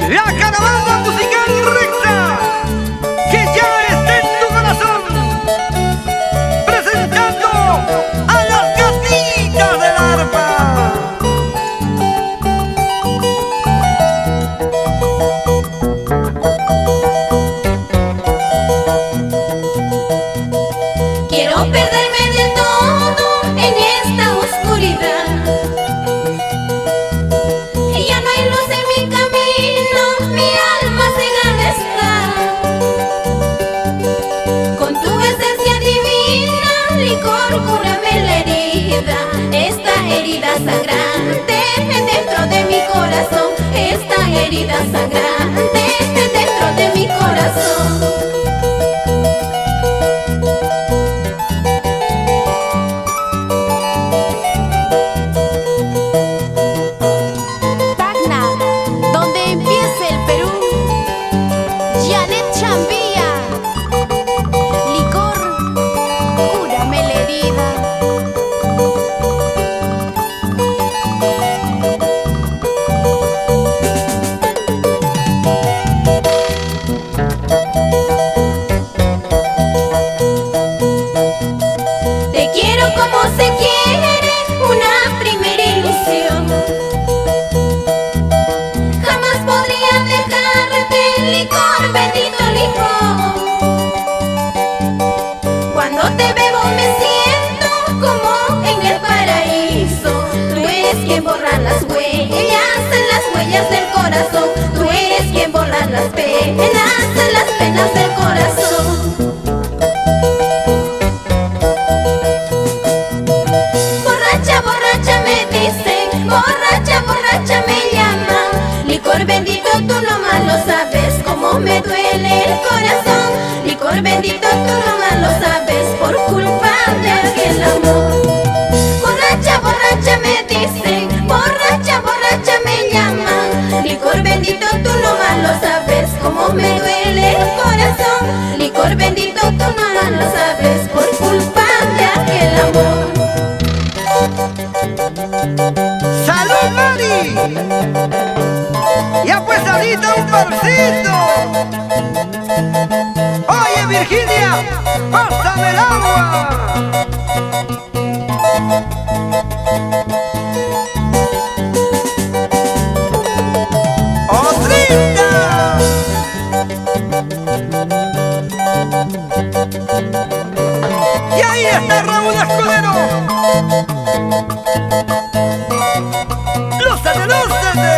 La caravana musical recta que ya está en tu corazón, presentando a las gatitas del arpa. Quiero perderme de todo en esta oscuridad. Ya no hay luz en mi camino, mi alma cegada está. Con tu esencia divina, licor, cúrame la herida. Esta herida sangrante dentro de mi corazón. Esta herida sangrante dentro de mi corazón. Como se quiere una primera ilusión. Jamás podría dejarte, licor, bendito licor. Cuando te bebo me siento como en el paraíso. Tú eres quien borra las huellas del corazón. Tú eres quien borra las penas del corazón. Borracha, borracha me llaman. Licor bendito, tú nomás lo sabes cómo me duele el corazón. Licor bendito, tú nomás lo sabes por culpa de aquel amor. Borracha, borracha me dicen, borracha, borracha me llaman. Licor bendito, tú nomás lo sabes cómo me duele el corazón. Licor bendito, tú nomás lo sabes por culpa de aquel amor. ¡Salud, Mari! Ya pues ahorita un parcito. Oye, Virginia, pásame el agua. ¡Otrita! Y ahí está Raúl Escudero. ¡Lúzate, lúzate!